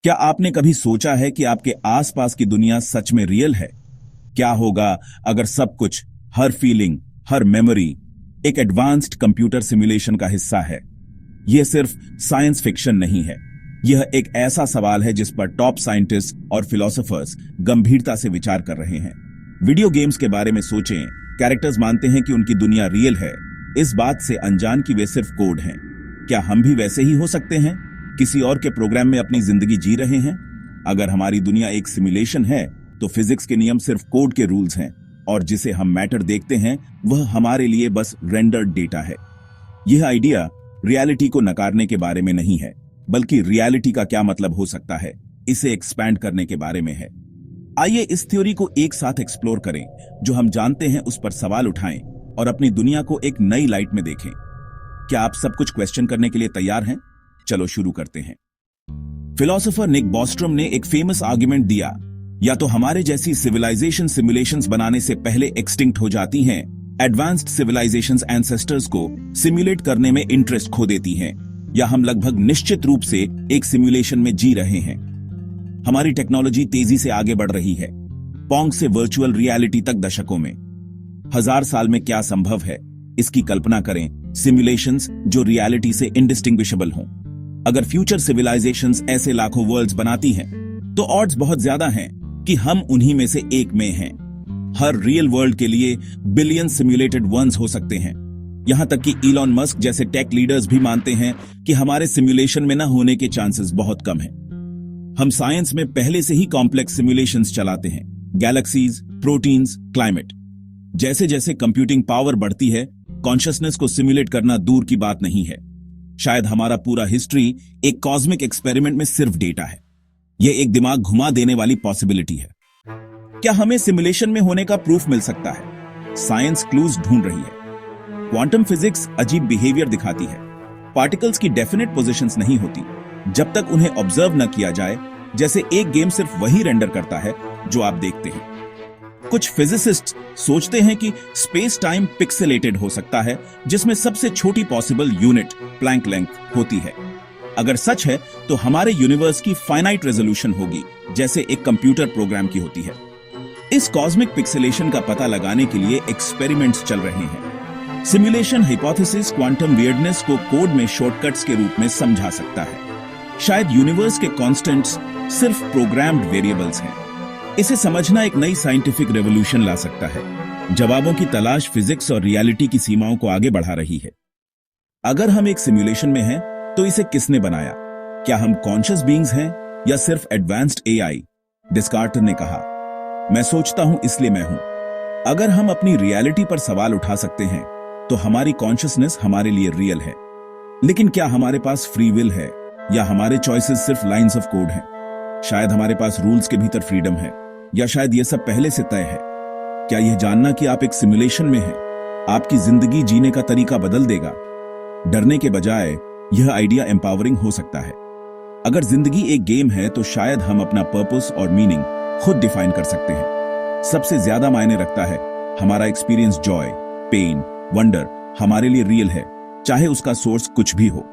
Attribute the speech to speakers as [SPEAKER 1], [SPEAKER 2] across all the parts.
[SPEAKER 1] क्या आपने कभी सोचा है कि आपके आसपास की दुनिया सच में रियल है? क्या होगा अगर सब कुछ, हर फीलिंग, हर मेमोरी एक एडवांस्ड कंप्यूटर सिमुलेशन का हिस्सा है? यह सिर्फ साइंस फिक्शन नहीं है। यह एक ऐसा सवाल है जिस पर टॉप साइंटिस्ट और फिलोसोफर्स गंभीरता से विचार कर रहे हैं। वीडियो गेम्स के बारे में सोचें। कैरेक्टर्स मानते हैं कि उनकी दुनिया रियल है, इस बात से अनजान कि वे सिर्फ कोड हैं। क्या हम भी वैसे ही हो सकते हैं, किसी और के प्रोग्राम में अपनी जिंदगी जी रहे हैं? अगर हमारी दुनिया एक सिमुलेशन है तो फिजिक्स के नियम सिर्फ कोड के रूल्स हैं, और जिसे हम मैटर देखते हैं वह हमारे लिए बस रेंडर्ड डेटा है। यह आइडिया रियलिटी को नकारने के बारे में नहीं है, बल्कि रियलिटी का क्या मतलब हो सकता है, इसे एक्सपैंड करने के बारे में है। आइए इस थ्योरी को एक साथ एक्सप्लोर करें, जो हम जानते हैं उस पर सवाल उठाएं और अपनी दुनिया को एक नई लाइट में देखें। क्या आप सब कुछ क्वेश्चन करने के लिए तैयार हैं? चलो शुरू करते हैं। फिलोसोफर निक बॉस्ट्रम ने एक फेमस आर्गुमेंट दिया, या तो हमारे जैसी सिविलाइजेशन सिमुलेशंस बनाने से पहले एक्सटिंक्ट हो जाती हैं, एडवांस्ड सिविलाइजेशंस एंसेस्टर्स को सिमुलेट करने में इंटरेस्ट खो देती हैं, या हम लगभग निश्चित रूप से एक सिमुलेशन में जी रहे हैं। हमारी टेक्नोलॉजी तेजी से आगे बढ़ रही है, पोंग से वर्चुअल रियलिटी तक दशकों में। 1000 साल में क्या संभव है, इसकी कल्पना करें। सिमुलेशंस जो रियलिटी से इंडिस्टिंग्विशेबल हों। अगर फ्यूचर सिविलाइजेशंस ऐसे लाखों वर्ल्ड्स बनाती हैं, तो ऑड्स बहुत ज्यादा हैं कि हम उन्हीं में से एक में हैं। हर रियल वर्ल्ड के लिए बिलियन सिमुलेटेड वंस हो सकते हैं। यहां तक कि इलॉन मस्क जैसे टेक लीडर्स भी मानते हैं कि हमारे सिमुलेशन में न होने के चांसेस बहुत कम हैं। हम साइंस में पहले से ही कॉम्प्लेक्स सिमुलेशंस चलाते हैं, गैलेक्सीज, प्रोटीन्स, क्लाइमेट। जैसे जैसे कंप्यूटिंग पावर बढ़ती है, कॉन्शियसनेस को सिमुलेट करना दूर की बात नहीं है। शायद हमारा पूरा हिस्ट्री एक कॉस्मिक एक्सपेरिमेंट में सिर्फ डेटा है। यह एक दिमाग घुमा देने वाली पॉसिबिलिटी है। क्या हमें सिमुलेशन में होने का प्रूफ मिल सकता है? साइंस क्लूज ढूंढ रही है। क्वांटम फिजिक्स अजीब बिहेवियर दिखाती है। पार्टिकल्स की डेफिनेट पोजीशंस नहीं होती जब तक उन्हें ऑब्जर्व न किया जाए, जैसे एक गेम सिर्फ वही रेंडर करता है जो आप देखते हैं। कुछ फिजिसिस्ट सोचते हैं कि स्पेस टाइम पिक्सेलेटेड हो सकता है, जिसमें सबसे छोटी पॉसिबल यूनिट प्लैंक लेंथ होती है। अगर सच है तो हमारे यूनिवर्स की फाइनाइट रेजोल्यूशन होगी, जैसे एक कंप्यूटर प्रोग्राम की होती है। इस कॉस्मिक पिक्सेलेशन का पता लगाने के लिए एक्सपेरिमेंट्स चल रहे हैं। सिमुलेशन हाइपोथेसिस क्वांटम वियर्डनेस को कोड में शॉर्टकट्स के रूप में समझा सकता है। शायद यूनिवर्स के कांस्टेंट्स सिर्फ प्रोग्राम्ड वेरिएबल्स हैं। इसे समझना एक नई साइंटिफिक रेवोल्यूशन ला सकता है। जवाबों की तलाश फिजिक्स और रियलिटी की सीमाओं को आगे बढ़ा रही है। अगर हम एक सिमुलेशन में हैं, तो इसे किसने बनाया? क्या हम कॉन्शियस बीइंग्स हैं या सिर्फ एडवांस्ड एआई? डिस्कार्टिस ने कहा, मैं सोचता हूं इसलिए मैं हूं। अगर हम अपनी रियलिटी पर सवाल उठा सकते हैं, तो हमारी कॉन्शियसनेस हमारे लिए रियल है। लेकिन क्या हमारे पास फ्री विल है, या हमारे चॉइसेस सिर्फ लाइंस ऑफ कोड हैं? शायद हमारे पास रूल्स के भीतर फ्रीडम है, या शायद यह सब पहले से तय है। क्या यह जानना कि आप एक सिमुलेशन में हैं आपकी जिंदगी जीने का तरीका बदल देगा? डरने के बजाय यह आइडिया एम्पावरिंग हो सकता है। अगर जिंदगी एक गेम है, तो शायद हम अपना पर्पस और मीनिंग खुद डिफाइन कर सकते हैं। सबसे ज्यादा मायने रखता है हमारा एक्सपीरियंस। जॉय, पेन, वंडर हमारे लिए रियल है, चाहे उसका सोर्स कुछ भी हो।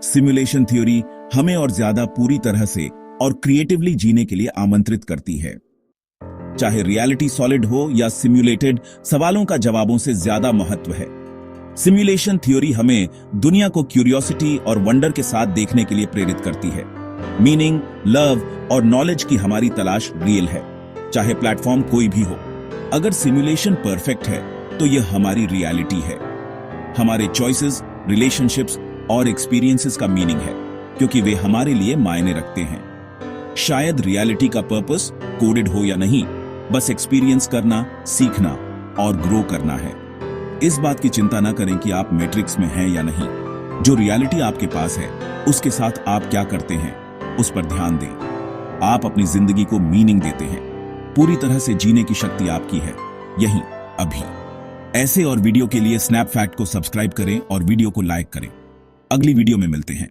[SPEAKER 1] सिमुलेशन थ्योरी हमें और ज्यादा पूरी तरह से और क्रिएटिवली जीने के लिए आमंत्रित करती है। चाहे रियलिटी सॉलिड हो या सिम्युलेटेड, सवालों का जवाबों से ज्यादा महत्व है। सिमुलेशन थ्योरी हमें दुनिया को क्यूरियोसिटी और वंडर के साथ देखने के लिए प्रेरित करती है। मीनिंग, लव और नॉलेज की हमारी तलाश रियल है, चाहे प्लेटफॉर्म कोई भी हो। अगर सिमुलेशन परफेक्ट है, तो यह हमारी रियलिटी है। हमारे चॉइसेस, रिलेशनशिप्स और एक्सपीरियंसेस का मीनिंग है, क्योंकि वे हमारे लिए मायने रखते हैं। शायद रियलिटी का पर्पस कोडेड हो या नहीं, बस एक्सपीरियंस करना, सीखना और ग्रो करना है। इस बात की चिंता न करें कि आप मैट्रिक्स में हैं या नहीं। जो रियलिटी आपके पास है, उसके साथ आप क्या करते हैं, उस पर ध्यान दें। आप अपनी जिंदगी को मीनिंग देते हैं। पूरी तरह से जीने की शक्ति आपकी है, यही अभी। ऐसे और वीडियो के लिए स्नैप फैक्ट को सब्सक्राइब करें और वीडियो को लाइक करें। अगली वीडियो में मिलते हैं।